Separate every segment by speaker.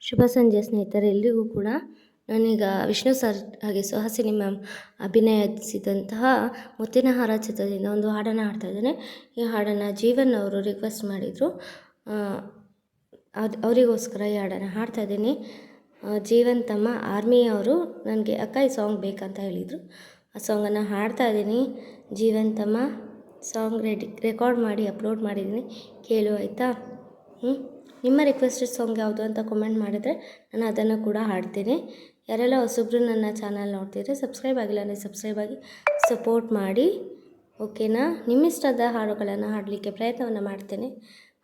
Speaker 1: ಶುಭ ಸಂಜೆ ಸ್ನೇಹಿತರೆ, ಎಲ್ರಿಗೂ ಕೂಡ ನಾನೀಗ ವಿಷ್ಣು ಸರ್ ಹಾಗೆ ಸುಹಾಸಿನಿ ಮ್ಯಾಮ್ ಅಭಿನಯಿಸಿದಂತಹ ಮುತ್ತಿನ ಹಾರ ಚಿತ್ರದಿಂದ ಒಂದು ಹಾಡನ್ನು ಹಾಡ್ತಾ ಇದ್ದೇನೆ. ಈ ಹಾಡನ್ನು ಜೀವನ್ ಅವರು ರಿಕ್ವೆಸ್ಟ್ ಮಾಡಿದರು. ಅವರಿಗೋಸ್ಕರ ಈ ಹಾಡನ್ನು ಹಾಡ್ತಾ ಇದ್ದೀನಿ. ಜೀವನ್ ತಮ್ಮ ಆರ್ಮಿ ಅವರು ನನಗೆ ಅಕ್ಕ ಈ ಸಾಂಗ್ ಬೇಕಂತ ಹೇಳಿದರು. ಆ ಸಾಂಗನ್ನು ಹಾಡ್ತಾ ಇದ್ದೀನಿ. ಜೀವನ್ ತಮ್ಮ ಸಾಂಗ್ ರೆಕಾರ್ಡ್ ಮಾಡಿ ಅಪ್ಲೋಡ್ ಮಾಡಿದ್ದೀನಿ, ಕೇಳು ಆಯಿತಾ. ನಿಮ್ಮ ರಿಕ್ವೆಸ್ಟೆಡ್ ಸಾಂಗ್ ಯಾವುದು ಅಂತ ಕಮೆಂಟ್ ಮಾಡಿದರೆ ನಾನು ಅದನ್ನು ಕೂಡ ಹಾಡ್ತೀನಿ. ಯಾರೆಲ್ಲ ಹೊಸಬ್ರು ನನ್ನ ಚಾನಲ್ ನೋಡ್ತಿದ್ರೆ ಸಬ್ಸ್ಕ್ರೈಬ್ ಆಗಿಲ್ಲ ಅಂದರೆ ಸಬ್ಸ್ಕ್ರೈಬ್ ಆಗಿ ಸಪೋರ್ಟ್ ಮಾಡಿ, ಓಕೆನಾ. ನಿಮ್ಮಿಷ್ಟದ ಹಾಡುಗಳನ್ನು ಹಾಡಲಿಕ್ಕೆ ಪ್ರಯತ್ನವನ್ನು ಮಾಡ್ತೇನೆ.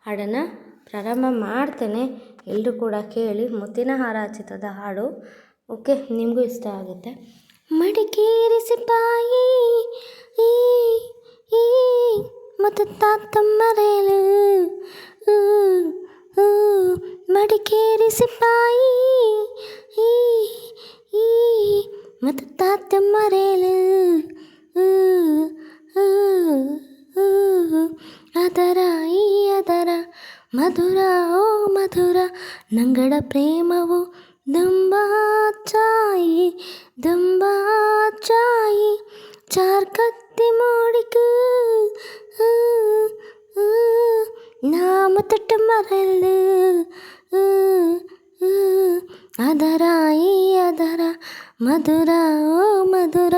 Speaker 1: ಹಾಡನ್ನು ಪ್ರಾರಂಭ ಮಾಡ್ತೇನೆ, ಎಲ್ಲರೂ ಕೂಡ ಕೇಳಿ. ಮುತ್ತಿನ ಹಾರ ಚಿತ್ರದ ಹಾಡು, ಓಕೆ, ನಿಮಗೂ ಇಷ್ಟ ಆಗುತ್ತೆ. ಮಡಿಕೇರಿ ಸಿಪಾಯಿ ಮತ್ತು ತಾತಮ್ಮರೇಲು, ಮಡಿಕೇರಿ ಸಿಪಾಯಿ ಮತ್ತು ತಾತಮ್ಮರೇಲು, ಅದರ ಮಧುರ ಓ ಮಧುರ ನಂಗಡ ಪ್ರೇಮವು ದಂಬಾಚಾಯಿ ಚಾರ್ ಕತ್ತಿ ಮೋಡಿಕು ನಾಮ ತೊಟ್ಟ ಮರಲು ಅದರ ಮಧುರ ಓ ಮಧುರ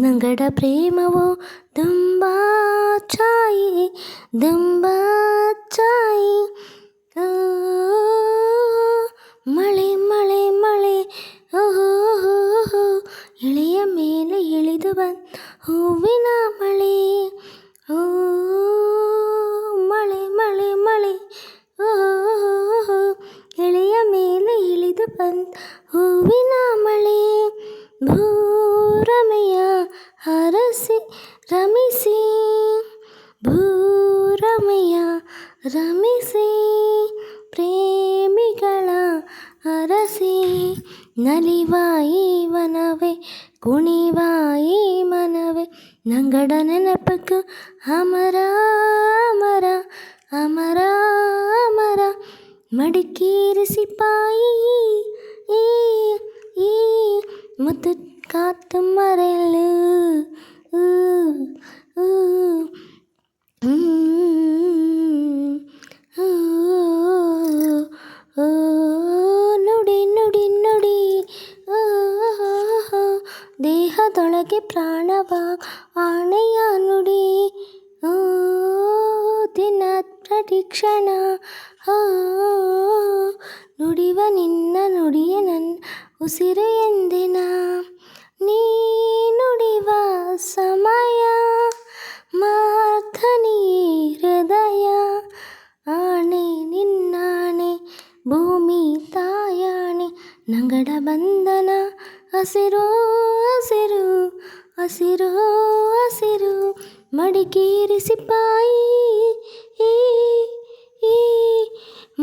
Speaker 1: ನಂಗಡ ಪ್ರೇಮವೋ ದಂಬಾಚಾಯಿ ಮಳೆ ಮಳೆ ಮಳೆ ಓಹೋ ಇಳೆಯ ಮೇಲೆ ಇಳಿದು ಬಂದ ಹೂವಿನ ಮಳೆ. ಓ ಮಳೆ ಮಳೆ ಮಳೆ ಓಹೋ ಎಳೆಯ ಮೇಲೆ ಇಳಿದು ಬಂದ ಹೂವಿನ ಮಳೆ. ಭೂರಮೆಯ ಹರಸಿ ರಮಿಸಿ, ಭೂರಮೆಯ ರಮಿಸಿ ಪ್ರೇಮಿಗಳ ಹರಸಿ, ನಲಿವಾಯಿ ವನವೇ ಕುಣಿವಾಯಿ ಮನವೇ ನಂಗಡ ನೆನಪಕ್ಕೆ ಅಮರ ಅಮರ ಅಮರ ಅಮರ. ಮಡಿಕೇರಿ ಸಿಪಾಯಿ ಮುತ್ತು ಕಾತು ಮರೆಲು ನುಡಿ ನುಡಿ ನುಡಿ ದೇಹದೊಳಗೆ ಪ್ರಾಣವ ಆಣೆಯ ನುಡಿ. ದಿನ ಪ್ರತಿಕ್ಷಣ ನುಡಿವ ನಿನ್ನ ನುಡಿಯ ನನ್ನ ಉಸಿರು ಎಂದಿನ. ನೀ ನುಡಿವ ಸಮಯ ಮಾರ್ಥನಿ ಹೃದಯ, ಆಣೆ ನಿನ್ನಾಣೆ ಭೂಮಿ ತಾಯಾಣೆ ನಂಗಡ ಬಂಧನ. ಹಸಿರು ಹಸಿರು ಹಸಿರು ಹಸಿರು ಮಡಿಕೇರಿ ಸಿಪಾಯಿ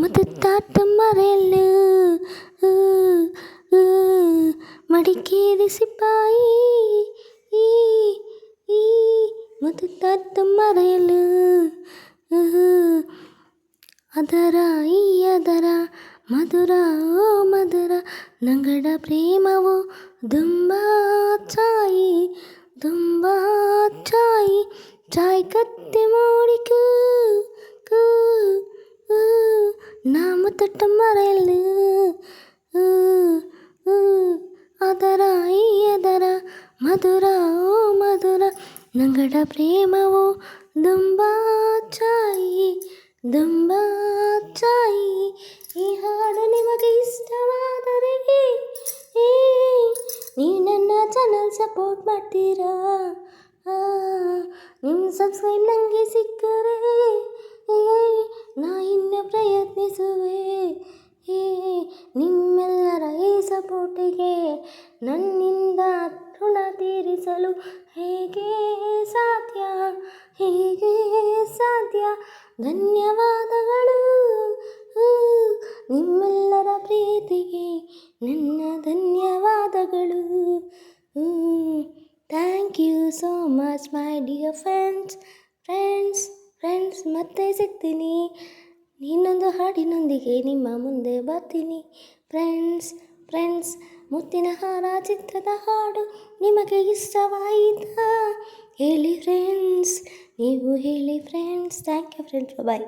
Speaker 1: ಮತ್ತು ತಾತಮ್ಮರೆಲ್ಲು, ಮಡಿಕೇರಿ ಸಿಪಾಯಿ ಮತ್ತು ತಾತಮ್ಮರೆಲ್ಲು ಅದರ ಮಧುರ ಓ ಮಧುರ ನಂಗಡ ಪ್ರೇಮವು ದುಂಬಾಚಾಯಿ ಚಾಯ್ ಕತ್ತಿ ಮೂಡಿಕು ನಾಮ ತೊಟ್ಟ ಮರೆಲು ಅದರ ಮಧುರ ಓ ಮಧುರ ನಂಗಡ ಪ್ರೇಮವು ದುಂಬಾಚಾಯಿ. ಈ ಹಾಡು ನಿಮಗೆ ಇಷ್ಟವಾದರೆ ನೀವು ನನ್ನ ಚಾನಲ್ ಸಪೋರ್ಟ್ ಮಾಡ್ತೀರಾ? ನಿಮ್ಮ ಸಬ್ಸ್ಕ್ರೈಬ್ ನನಗೆ ಸಿಕ್ಕರೆ ನಾ ಇನ್ನು ಪ್ರಯತ್ನಿಸುವೆ. ನಿಮ್ಮೆಲ್ಲರ ಈ ಸಪೋರ್ಟಿಗೆ ನನ್ನಿಂದ ಋಣ ತೀರಿಸಲು ಹೇಗೆ ಸಾಧ್ಯ. ಧನ್ಯವಾದಗಳು ನಿಮ್ಮೆಲ್ಲರ ಪ್ರೀತಿಗೆ, ನನ್ನ ಧನ್ಯವಾದಗಳು. Thank you so much my dear friends. ಮತ್ತೆ ಸಿಗ್ತೀನಿ. ಇನ್ನೊಂದು ಹಾಡಿನೊಂದಿಗೆ ನಿಮ್ಮ ಮುಂದೆ ಬರ್ತೀನಿ ಫ್ರೆಂಡ್ಸ್ ಫ್ರೆಂಡ್ಸ್. ಮುತ್ತಿನ ಹಾರ ಚಿತ್ರದ ಹಾಡು ನಿಮಗೆ ಇಷ್ಟವಾಯಿತಾ? ಹೇಳಿ ಫ್ರೆಂಡ್ಸ್, ನೀವು ಹೇಳಿ friends. Thank you friends, bye.